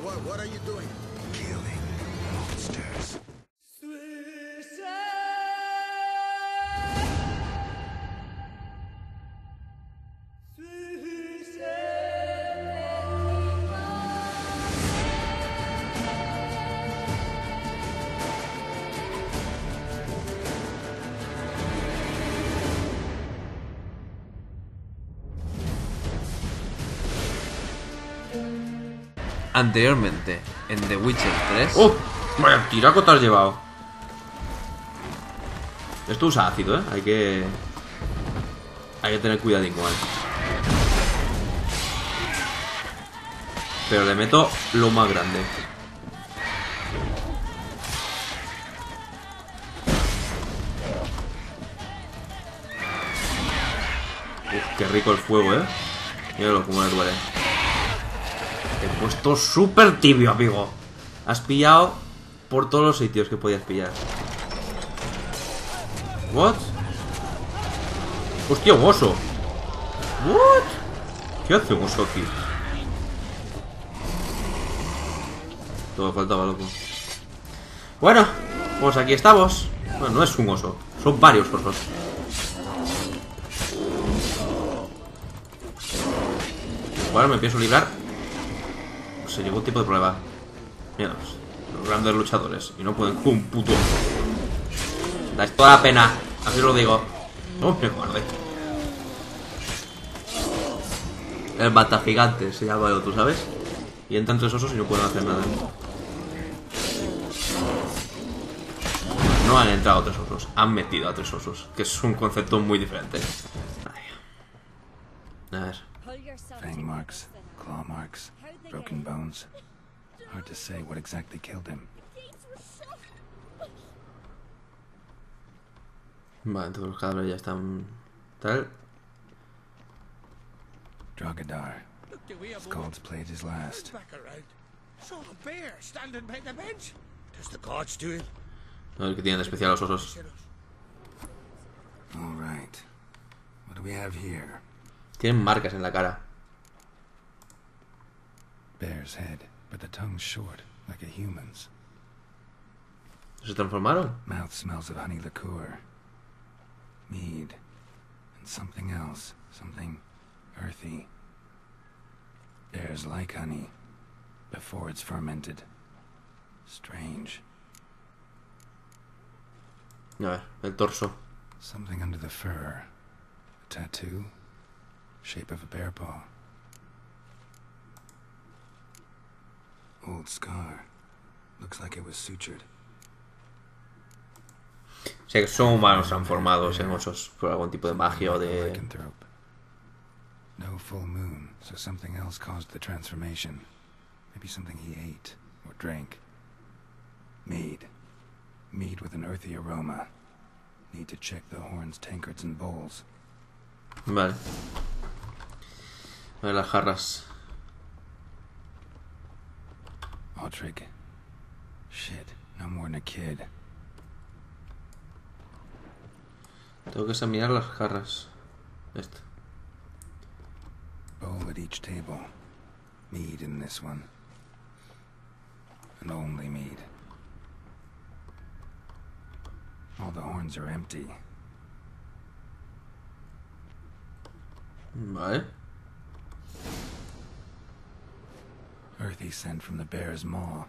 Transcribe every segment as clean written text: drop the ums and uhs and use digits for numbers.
What are you doing? Killing monsters. Anteriormente, en The Witcher 3. ¡Oh! Vaya tiraco te has llevado. Esto usa ácido, ¿eh? Hay que tener cuidadín con él. Pero le meto lo más grande. Uf, qué rico el fuego, ¿eh? Míralo cómo le duele. Te he puesto súper tibio, amigo. Has pillado por todos los sitios que podías pillar. ¿What? Hostia, un oso. ¿What? ¿Qué hace un oso aquí? Todo faltaba, loco. Bueno, pues aquí estamos. Bueno, no es un oso, son varios osos. Ahora me pienso librar. Sin ningún tipo de problema. Mira, los grandes luchadores. Y no pueden con un puto. Dais toda la pena. Así lo digo. No, me guardé. El batagigante se llama el otro, ¿sabes? Y entran tres osos y no pueden hacer nada. No han entrado tres osos, han metido a tres osos. Que es un concepto muy diferente. Ay. A ver. Fang marks, claw marks, broken bones. Hard to say what exactly killed him. Vale, entonces los cadáveres ya están... Tal. Drogadar. Scald's played his last. Saw a bear standing by the bench. Does the gods do it? A ver qué tienen de especial los osos. All right. What do we have here? Tienen marcas en la cara. Bear's head, but the tongue's short, like a human's. ¿Se transformaron? Mouth smells of honey liqueur, mead, and something else, something earthy. Bears like honey before it's fermented. Strange. A ver, el torso. Something under the fur. A tattoo. Shape of a bear paw. Old scar. Looks like it was sutured. O sea que son humanos transformados en osos por algún tipo de magia o de... Lycanthrope. No full moon, so something else caused the transformation. Maybe something he ate or drank. Mead. Mead with an earthy aroma. Need to check the horns, tankards, and bowls. Vale. A ver las jarras. Aldrich. Shit, no more than a kid. Tengo que examinar las jarras. Esto. Bowl at each table. Mead in this one. And only mead. All the horns are empty. Vale. Earthy scent from the bear's maw.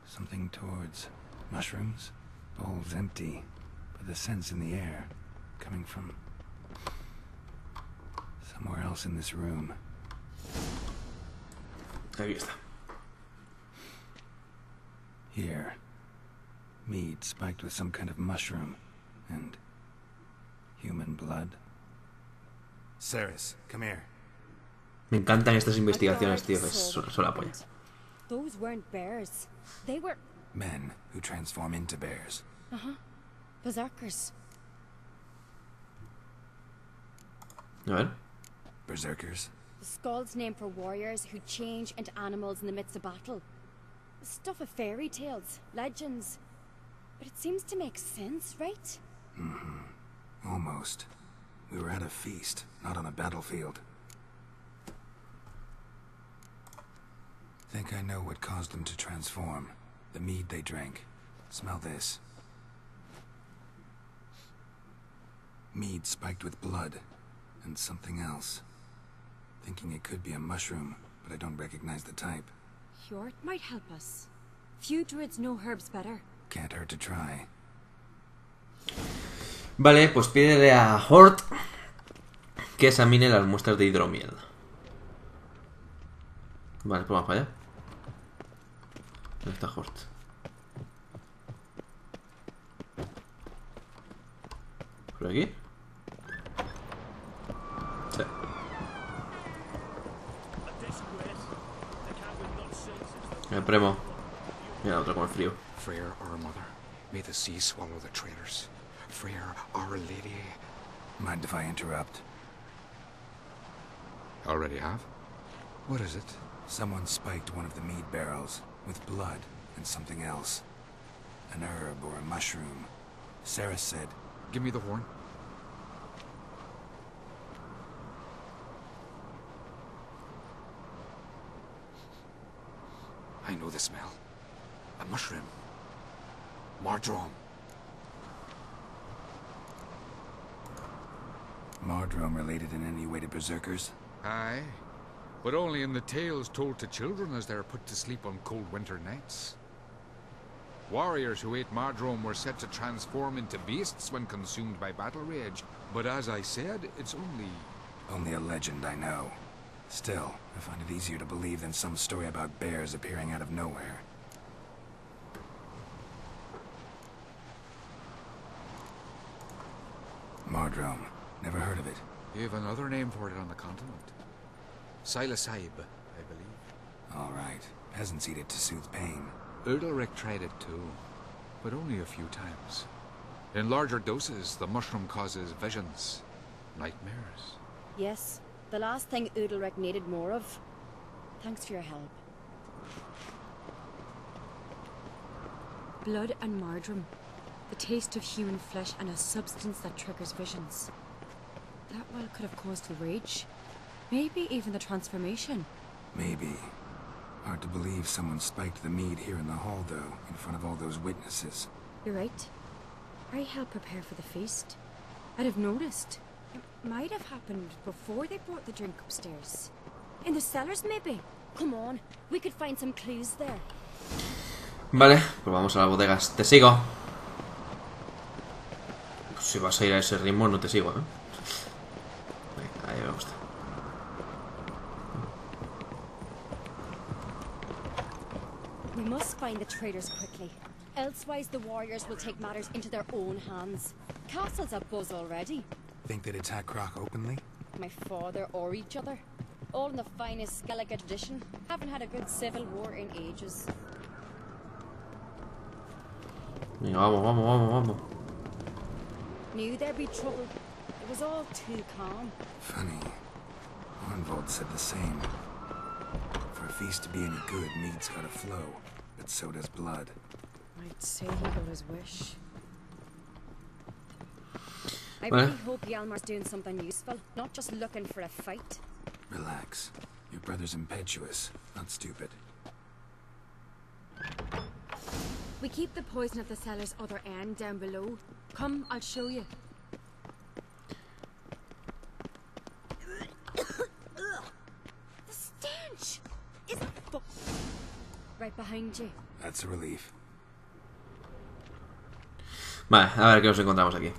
Something towards mushrooms. Bowl's empty, but the scent's in the air. Coming from somewhere else in this room. Aquí está. Here. Mead spiked with some kind of mushroom. And human blood. Ceres, come here. Me encantan estas investigaciones, tío. Es solo la polla. Those weren't bears. They were... Men who transform into bears. berserkers. A ver. Berserkers? The Skald's name for warriors who change into animals in the midst of battle. Stuff of fairy tales, legends. But it seems to make sense, right? Almost. We were at a feast, not on a battlefield. Think I know what caused them to transform. The mead they drank. Smell this. Mead spiked with blood. And something else. Thinking it could be a mushroom, but I don't recognize the type. Hjort might help us. Few druids know herbs better. Can't hurt to try. Vale, pues pídele a Hort que examine las muestras de hidromiel. Vale, pues vamos para allá. ¿Dónde está Hort? ¿Por aquí? Sí. El primo. Mira, otro con el frío. Freyr, our mother, may the sea swallow the traitors. Freyr, our lady. Mind if I interrupt? Already have? What is it? Someone spiked one of the mead barrels with blood and something else. An herb or a mushroom. Sarah said... Give me the horn. I know the smell. A mushroom. Mardrome. Mardrome related in any way to berserkers? Aye, but only in the tales told to children as they're put to sleep on cold winter nights. Warriors who ate Mardrome were said to transform into beasts when consumed by battle rage, but as I said, it's Only a legend, I know. Still, I find it easier to believe than some story about bears appearing out of nowhere. Mardrome. Never heard of it. You have another name for it on the continent. Psilocybe, I believe. All right. Peasants eat it to soothe pain. Udalric tried it too, but only a few times. In larger doses, the mushroom causes visions, nightmares. Yes, the last thing Udalric needed more of. Thanks for your help. Blood and Mardrome. The taste of human flesh and a substance that triggers visions. That well could have caused the rage. Maybe even the transformation. Maybe. Hard to believe someone spiked the mead here in the hall, though, in front of all those witnesses. You're right. I helped prepare for the feast. I'd have noticed. It might have happened before they brought the drink upstairs. In the cellars, maybe. Come on, we could find some clues there. Vale, pues vamos a las bodegas. Te sigo. Pues si vas a ir a ese ritmo, no te sigo, ¿eh? Venga, ahí me gusta. We must find the traitors quickly. Elsewise, the warriors will take matters into their own hands. Castle's abuzz already. Think they'd attack Croc openly? My father or each other. All in the finest Skellige tradition. Haven't had a good civil war in ages. Venga, vamos, vamos, vamos, vamos. Knew there'd be trouble. It was all too calm. Funny. Arnvold said the same. For a feast to be any good, mead's gotta flow. But so does blood. I'd say he got his wish. I really hope Hjalmar's doing something useful, not just looking for a fight. Relax. Your brother's impetuous, not stupid. We keep the poison at the cellar's other end down below. Come, I'll show you. The stench! Is right behind you. That's a relief. Vale, a ver qué nos encontramos aquí.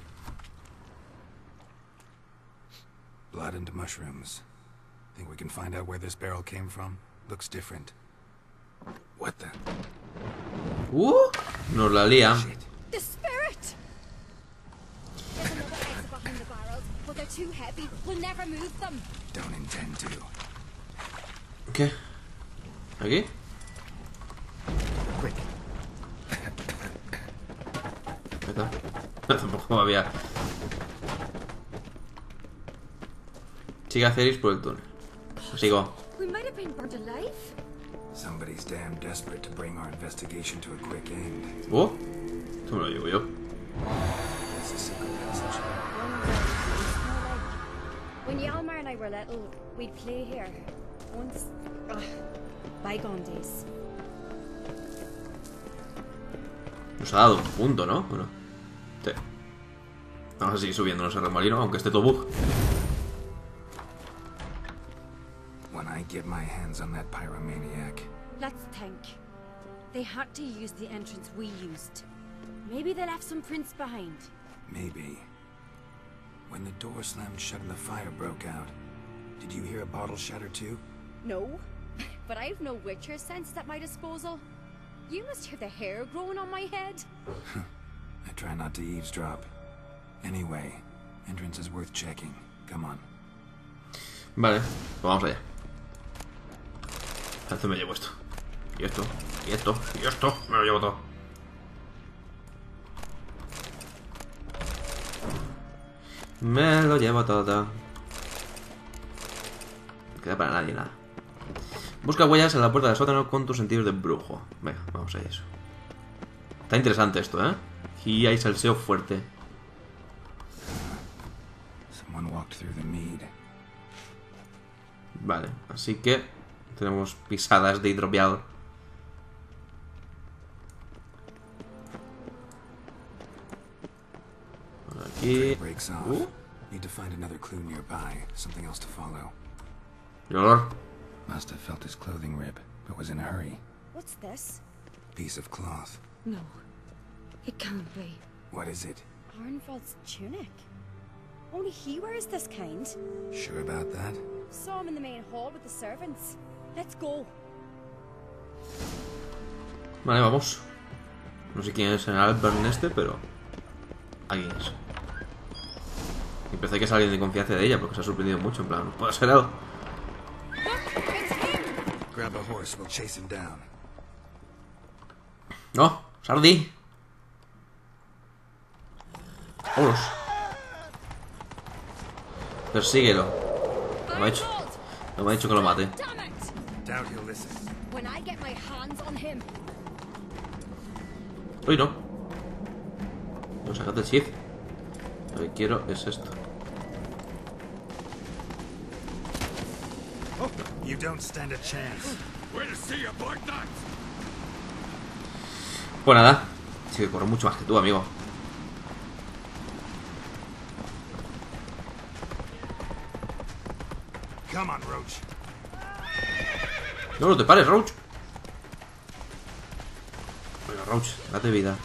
Blood and mushrooms. Think we can find out where this barrel came from? Looks different. What the? Nos la lía. Shit. The spirit! There's another exit behind the barrels, but they're too heavy. We'll never move them. Don't intend to. ¿Qué? ¿Aquí? Quick. Tampoco había. Sigue a Ceris por el túnel. Sigo. We might have been burnt alive. Somebody's damn desperate to bring our investigation to a quick end. Esto me lo llevo yo. It's a secret passage. When Hjalmar and I were little, we'd play here. Once, Bygone days. Nos ha dado un punto, ¿no? Bueno. Sí. Vamos a seguir subiendo ese remolino, aunque esté todo bug. When I get my hands on that pyromaniac. Let's think. They had to use the entrance we used. Maybe they left some prints behind. Maybe. When the door slammed shut and the fire broke out, did you hear a bottle shatter too? No, but I've no witcher sense at my disposal. You must hear the hair growing on my head. I try not to eavesdrop. Anyway, entrance is worth checking. Come on. Vale, pues vamos allá. Entonces me llevo esto. Y esto, y esto, y esto. Me lo llevo todo. Me lo llevo todo. No queda para nadie nada. Busca huellas en la puerta del sótano con tus sentidos de brujo. Venga, vamos a eso. Está interesante esto, ¿eh? Y hay salseo fuerte. Someone walked through the mead. Vale, así que tenemos pisadas de hidropiado. Por aquí. Breaks off. Need to find another clue nearby. Something else to follow. El olor. Must have felt his clothing rip, but was in a hurry. What's this? Piece of cloth. No, it can't be. What is it? Arnvald's tunic. Only he wears this kind. Sure about that? Saw him in the main hall with the servants. Let's go. Vale, vamos. No sé quién es el Albert este, pero alguien es. Y pensé que es alguien de confianza de ella porque se ha sorprendido mucho. En plan, ¿puede ser algo? Grab a horse, we'll chase him down. No, Sardi. Vámonos. Persíguelo. No me ha dicho. No me ha dicho que lo mate. Doubt he'll listen. When I get my hands on him. Uy, no. No, sacate el shift. Lo que quiero es esto. Oh, you don't stand a chance. We'll see about that. Pues nada. Sí que corro mucho más que tú, amigo. Come on, Roach. No te pares, Roach. Bueno, Roach, date vida.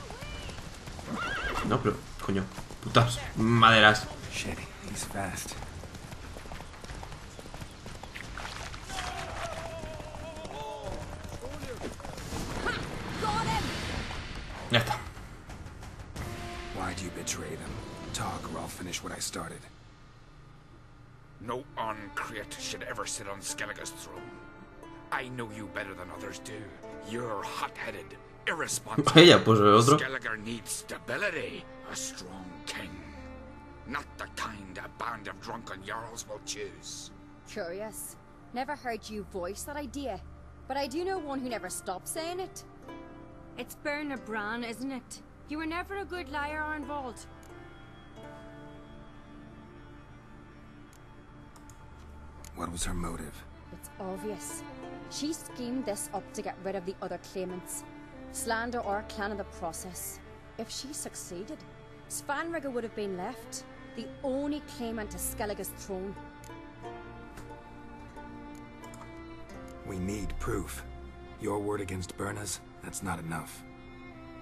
No, pero, coño. Putas maderas. Shit, he's fast. Ya está. Why'd you betray them? Talk or I'll finish what I started. No uncreate should ever sit on Skellige's throne. I know you better than others do. You're hot-headed, irresponsible. Ella, pues el otro. Skellige needs stability, a strong king. Not the kind a band of drunken jarls will choose. Curious. Never heard you voice that idea, but I do know one who never stops saying it. It's Bernard Bran, isn't it? You were never a good liar, Arnvald. What was her motive? It's obvious. She schemed this up to get rid of the other claimants. Slander our clan in the process. If she succeeded, Svanrigga would have been left, the only claimant to Skellige's throne. We need proof. Your word against Berna's, that's not enough.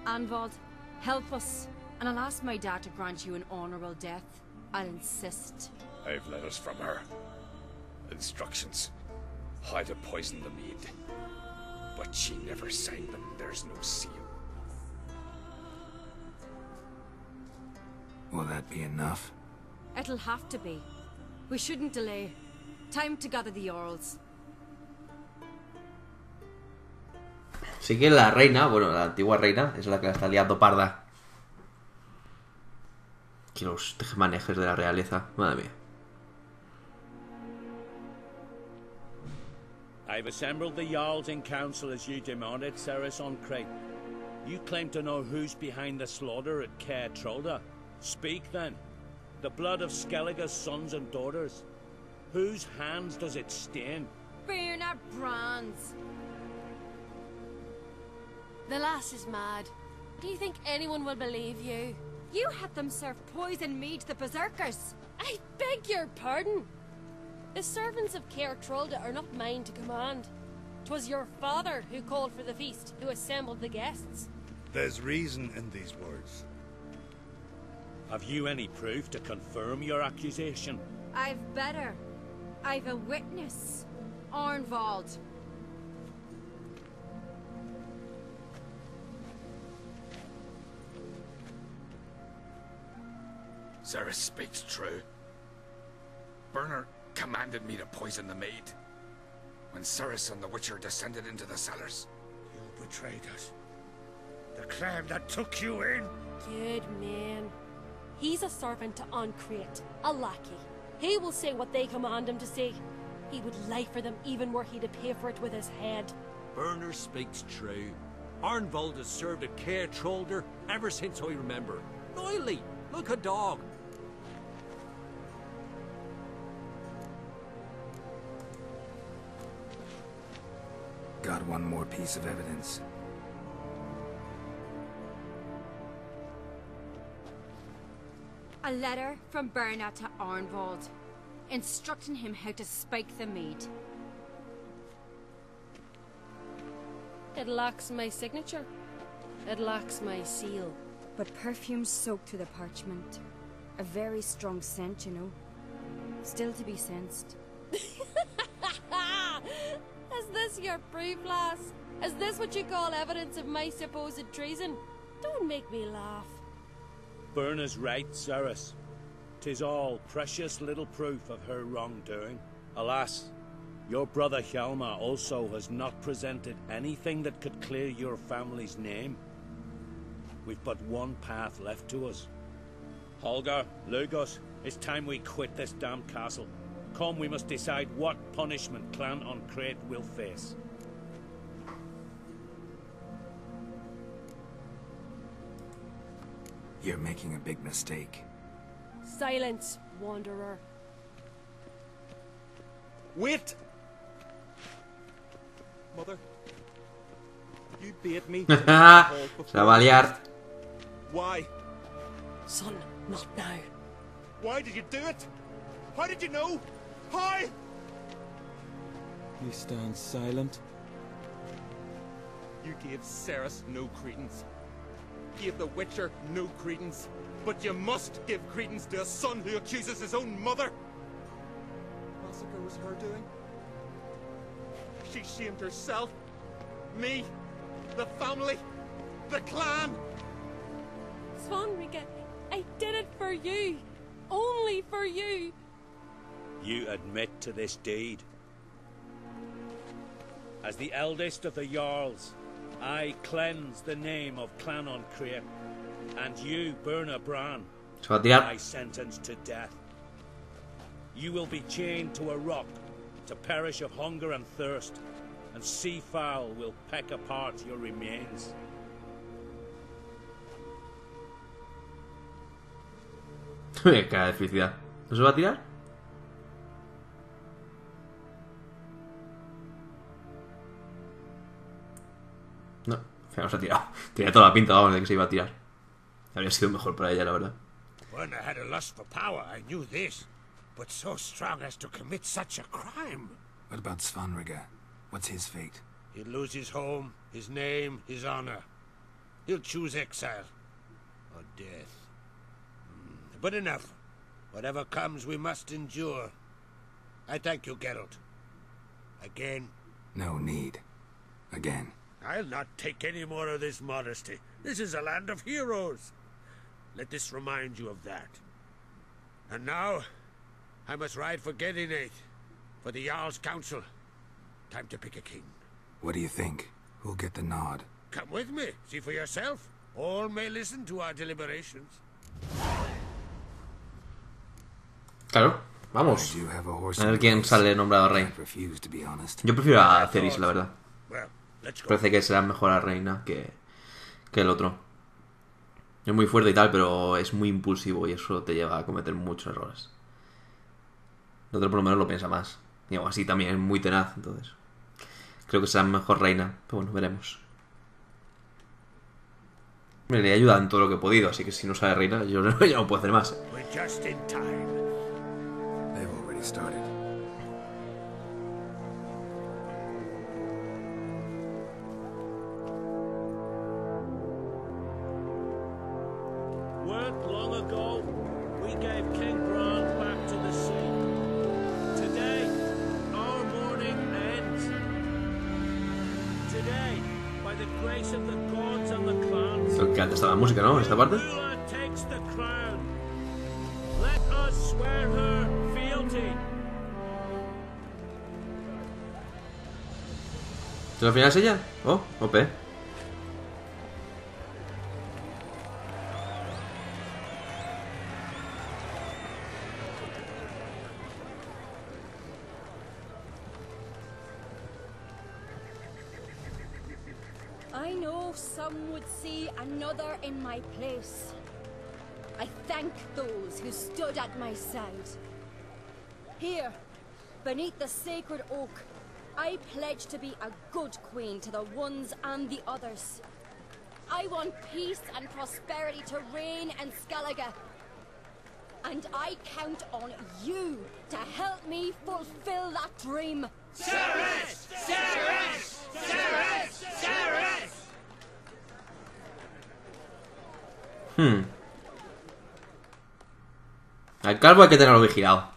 Arnvald, help us, and I'll ask my dad to grant you an honourable death. I'll insist. I've letters from her. Instructions. How to poison the mead. But she never signed them. There's no seal. Will that be enough? It'll have to be. We shouldn't delay. Time to gather the Jarls. Sí que la reina, bueno, la antigua reina, es la que la está liando parda. Que los tejemanejes de la realeza, madre mía. I've assembled the Jarls in council as you demanded, Ceres on Crate. You claim to know who's behind the slaughter at Caer Trolda. Speak then. The blood of Skellige's sons and daughters. Whose hands does it stain? Bernard Bran's. The lass is mad. Do you think anyone will believe you? You had them serve poison mead to the berserkers. I beg your pardon. The servants of Caer Trolda are not mine to command. 'Twas your father who called for the feast, who assembled the guests. There's reason in these words. Have you any proof to confirm your accusation? I've better. I've a witness. Arnvald. Ceres speaks true. Burner commanded me to poison the maid when Ceres and the Witcher descended into the cellars. You betrayed us. The clan that took you in. Good man. He's a servant to Ancrate, a lackey. He will say what they command him to say. He would lie for them even were he to pay for it with his head. Burner speaks true. Arnvald has served at Caer Trolda ever since I remember. Oily, like a dog. Got one more piece of evidence. A letter from Berna to Arnvald, instructing him how to spike the mead. It lacks my signature. It lacks my seal. But perfume soaked through the parchment. A very strong scent, you know. Still to be sensed. Is this your proof, lass? Is this what you call evidence of my supposed treason? Don't make me laugh. Berna's right, Ceres. 'Tis all precious little proof of her wrongdoing. Alas, your brother Hjalmar also has not presented anything that could clear your family's name. We've but one path left to us. Holger, Lugos, it's time we quit this damn castle. Come, we must decide what punishment Clan Ancrate will face. You're making a big mistake. Silence, wanderer. Wait! Mother, you bade me. Se la va a liar. Why? Son, not now. Why did you do it? How did you know? How? You stand silent. You gave Ceres no credence. Gave the Witcher no credence. But you must give credence to a son who accuses his own mother. Massacre was her doing. She shamed herself. Me. The family. The clan. Svanrika, I did it for you. Only for you. You admit to this deed. As the eldest of the Jarls, I cleanse the name of Clan Ancrate, and you, Berna Bran, Se va a tirar. I sentence to death. You will be chained to a rock to perish of hunger and thirst, and sea fowl will peck apart your remains. Cara de felicidad. ¿No se va a tirar? No, no se ha tirado. Tenía toda la pinta, vamos, de que se iba a tirar. Habría sido mejor para ella, la verdad. When I had a lust for power, I knew this. But so strong as to commit such a crime. What about Svanrika? What's his fate? He'll lose his home, his name, his honor. He'll choose exile. Or death. But enough. Whatever comes, we must endure. I thank you, Geralt. Again. No need. Again. I'll not take any more of this modesty. This is a land of heroes. Let this remind you of that. And now, I must ride for Gedinate, for the Jarl's Council. Time to pick a king. What do you think? Who'll get the nod? Come with me, see for yourself. All may listen to our deliberations. Claro, vamos. A ver quién sale nombrado rey. Yo prefiero a Ceris, la verdad. Parece que será mejor la reina que el otro. Es muy fuerte y tal, pero es muy impulsivo y eso te lleva a cometer muchos errores. El otro por lo menos lo piensa más. Y aún así también es muy tenaz, entonces creo que será mejor reina, pero bueno, veremos. Me le he ayudado en todo lo que he podido, así que si no sabe reina, yo ya no puedo hacer más. We're just in time. They've already started. Weren't long ago, we gave King Bran back to the sea. Today, our mourning ends. Today, by the grace of the gods and the clans, El que antes está la música, ¿no? Esta parte. Lula takes the crown. Let us swear her fealty. ¿Pero al final es ella? Oh, OP. I know some would see another in my place. I thank those who stood at my side. Here, beneath the sacred oak, I pledge to be a good queen to the ones and the others. I want peace and prosperity to reign in Skellige. And I count on you to help me fulfill that dream. Ceres! Ceres! Ceres! Ceres! Al calvo hay que tenerlo vigilado.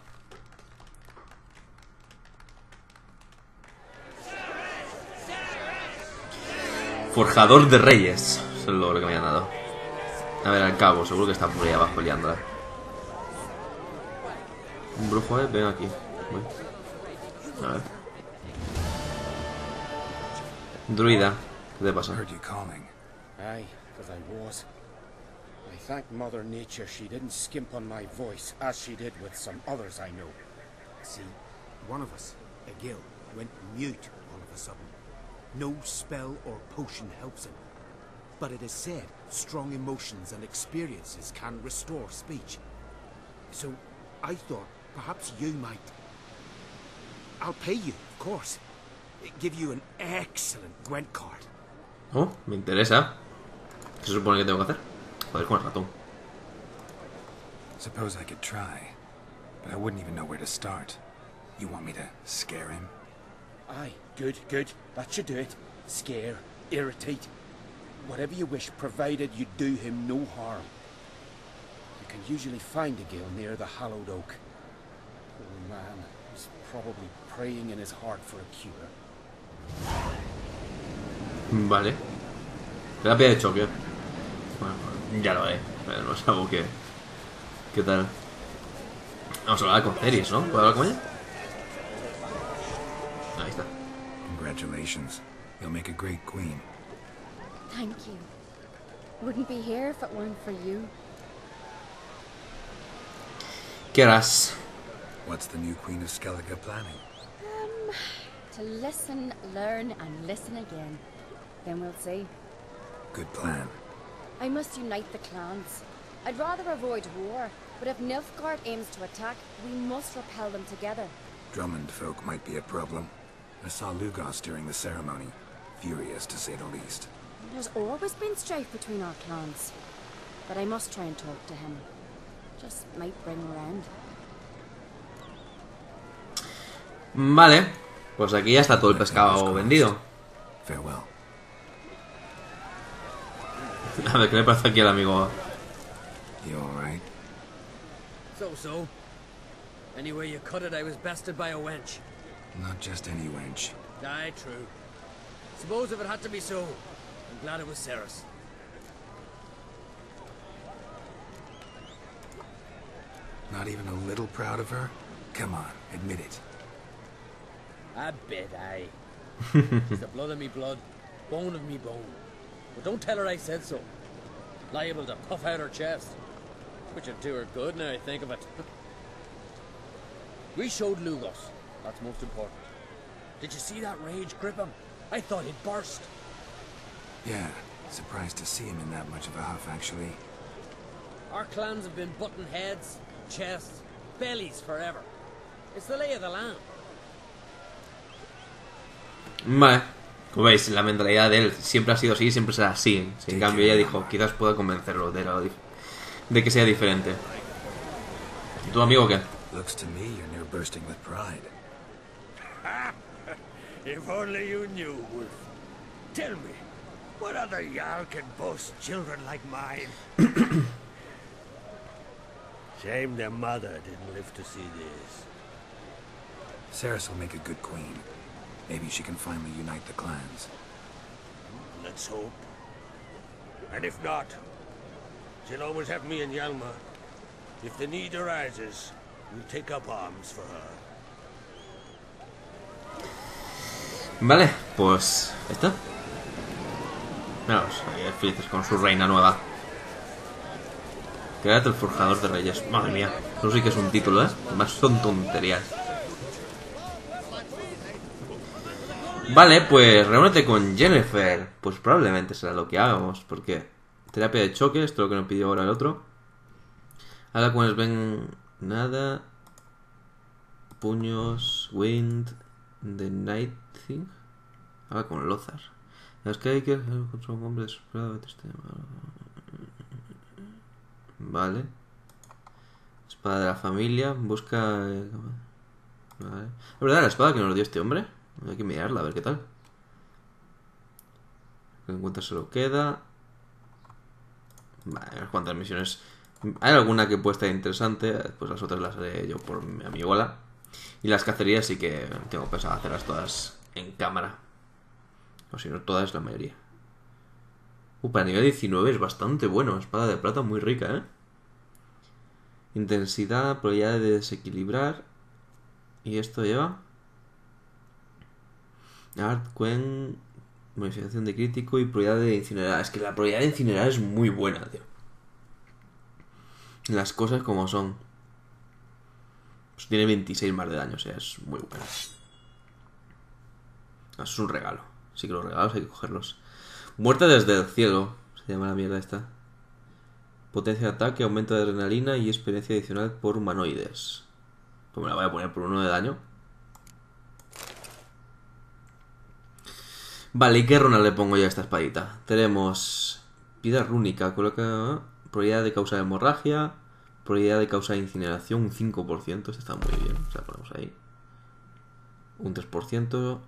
Forjador de reyes. Eso es lo que me han dado. A ver, al cabo, seguro que está por ahí abajo liándola. Un brujo, ven aquí. Voy. A ver. Druida, ¿qué te pasa? Heard you calling. Aye, because I was. I thank Mother Nature she didn't skimp on my voice, as she did with some others I know. See, one of us, a gill, went mute all of a sudden. No spell or potion helps him. But it is said strong emotions and experiences can restore speech. So I thought perhaps you might... I'll pay you, of course. Give you an excellent Gwent card. Oh, me interesa. ¿Qué se supone que tengo que hacer? Joder, con el ratón. Suppose I could try, but I wouldn't even know where to start. You want me to scare him? Aye, good, good. That should do it. Scare, irritate. Whatever you wish, provided you do him no harm. You can usually find a gill near the hallowed oak. Poor man, he's probably praying in his heart for a cure. Vale. Terapia de choque. Bueno, ya lo haré. Pero no es algo que... ¿Qué tal? Vamos a hablar con Ceres, ¿no? ¿Puedo hablar con ella? Ahí está. Congratulations. You'll make a great queen. Thank you. Wouldn't be here if it weren't for you. ¿Qué harás? What's the new queen of Skellige planning? To listen, learn, and listen again. Then we'll see. Good plan. I must unite the clans. I'd rather avoid war, but if Nilfgaard aims to attack, we must repel them together. Drummond folk might be a problem. I saw Lugos during the ceremony. Furious, to say the least. There's always been strife between our clans. But I must try and talk to him. Just might bring around. Vale. Pues aquí ya está todo el pescado vendido. Farewell. A ver, ¿qué le parece aquí al amigo? You alright? So. Anyway you cut it, I was bested by a wench. Not just any wench. Aye, true. Suppose if it had to be so, I'm glad it was Ceres. Not even a little proud of her? Come on, admit it. A bit, aye. She's the blood of me blood, bone of me bone. But don't tell her I said so. Liable to puff out her chest. Which would do her good now I think of it. We showed Lugos. That's most important. Did you see that rage grip him? I thought he'd burst. Yeah, surprised to see him in that much of a huff, actually. Our clans have been butting heads, chests, bellies forever. It's the lay of the land. Vale. Como veis, la mentalidad de él siempre ha sido así, siempre será así. En cambio ella dijo, quizás pueda convencerlo de que sea diferente. ¿Tu amigo qué? Looks to me you're near bursting with pride. If only you knew, Wolf. Tell me, what other Jarl can boast children like mine? Shame their mother didn't live to see this. Ceres will make a good queen. Maybe she can finally unite the clans. Let's hope. And if not, she'll always have me and Yalma. If the need arises, we'll take up arms for her. Vale, pues... ¿esto? Veamos, ahí felices con su reina nueva. Créate el forjador de reyes. Madre mía, eso sí que es un título, ¿eh? Además son tonterías. Vale, pues reúnete con Jennifer. Pues probablemente será lo que hagamos. Porque terapia de choque, esto es lo que nos pidió ahora el otro. Habla con el ven... Nada. Puños. Wind. The Night Thing. Habla con Lothar. Las que hay que encontrar un hombre esperado. Vale. Espada de la familia. Busca... Vale. ¿Es verdad la espada que nos dio este hombre? Hay que mirarla, a ver qué tal. Que encuentra se lo queda. Vale, unas cuantas misiones. Hay alguna que puede estar interesante. Pues las otras las haré yo por mi amigola. Y las cacerías sí que tengo pensado hacerlas todas en cámara. O si no, todas, la mayoría. Para nivel 19 es bastante bueno. Espada de plata muy rica, ¿eh? Intensidad, probabilidad de desequilibrar. Y esto lleva... Art, Quen, modificación de crítico y probabilidad de incinerar. Es que la probabilidad de incinerar es muy buena, tío. Las cosas como son. Pues tiene 26 más de daño, o sea, es muy buena. Es un regalo. Sí que los regalos hay que cogerlos. Muerte desde el cielo, se llama la mierda esta. Potencia de ataque, aumento de adrenalina y experiencia adicional por humanoides. Pues me la voy a poner por 1 de daño. Vale, ¿y qué runa le pongo ya a esta espadita? Tenemos piedra rúnica, coloca probabilidad de causar hemorragia, probabilidad de causar incineración, un 5%, este está muy bien, o sea, ponemos ahí. Un 3%,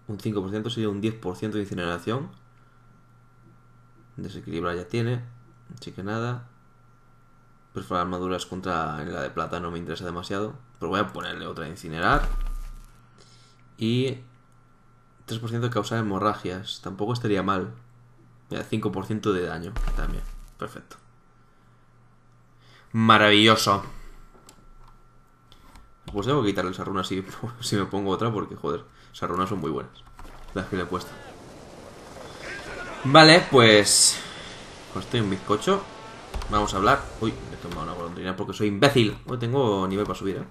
un 5% sería un 10% de incineración. Desequilibrar ya tiene, así que nada. Perforar armaduras contra la de plata no me interesa demasiado, pero voy a ponerle otra de incinerar. Y... 3% de causar hemorragias. Tampoco estaría mal. Mira, 5% de daño también. Perfecto. Maravilloso. Pues tengo que quitarle esa runa si me pongo otra porque, joder, esas runas son muy buenas. Las que le he puesto. Vale, pues... Pues estoy un bizcocho. Vamos a hablar. Uy, me he tomado una golondrina porque soy imbécil. Hoy tengo nivel para subir, ¿eh?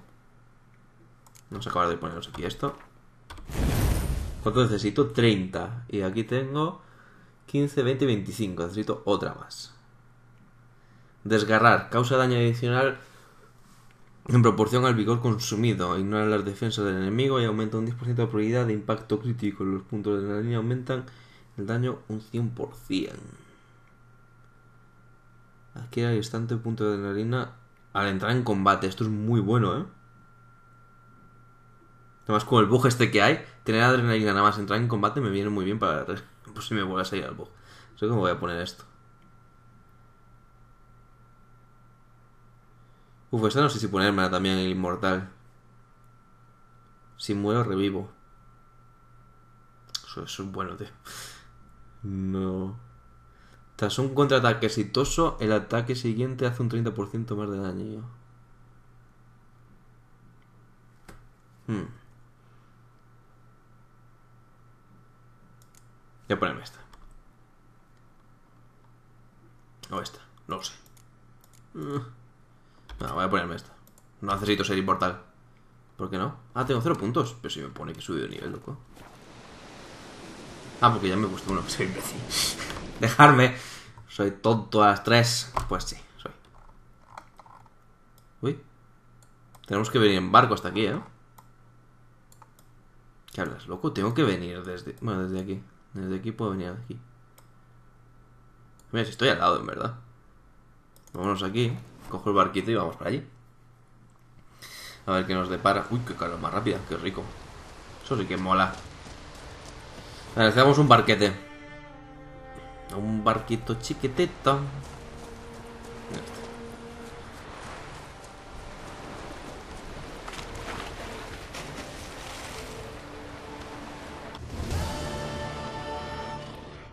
Vamos a acabar de ponernos aquí esto. ¿Cuánto necesito? 30. Y aquí tengo 15, 20, 25. Necesito otra más. Desgarrar. Causa daño adicional en proporción al vigor consumido. Ignora las defensas del enemigo y aumenta un 10% de probabilidad de impacto crítico. Los puntos de la línea aumentan el daño un 100%. Adquiere al instante punto de adrenalina al entrar en combate. Esto es muy bueno, ¿eh? Además, con el bug este que hay, tener adrenalina nada más entrar en combate me viene muy bien para... Pues si me vuelve a salir al bug. No sé cómo voy a poner esto. Uf, esta no sé si ponérmela también en el inmortal. Si muero, revivo. Eso es bueno, tío. No. Tras un contraataque exitoso, el ataque siguiente hace un 30% más de daño. Voy a ponerme esta. O esta, no lo sé. No, voy a ponerme esta. No necesito ser inmortal. ¿Por qué no? Ah, tengo 0 puntos. Pero si me pone que he subido de nivel, loco. Ah, porque ya me gustó uno. Soy imbécil. Dejarme. Soy tonto a las 3. Pues sí, soy. Uy. Tenemos que venir en barco hasta aquí, ¿eh? ¿Qué hablas, loco? Tengo que venir desde... Bueno, desde aquí. Desde aquí puedo venir aquí. Mira, si estoy al lado, en verdad. Vámonos aquí. Cojo el barquito y vamos para allí. A ver qué nos depara. Uy, qué calor más rápida, qué rico. Eso sí que mola. A ver, hacemos un barquete. Un barquito chiquitito.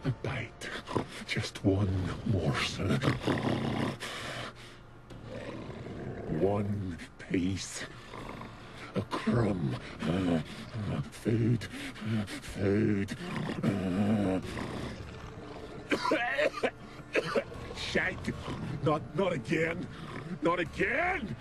A bite. Just one morsel. One piece. A crumb. Food. Food. Shite. Not again. Not again.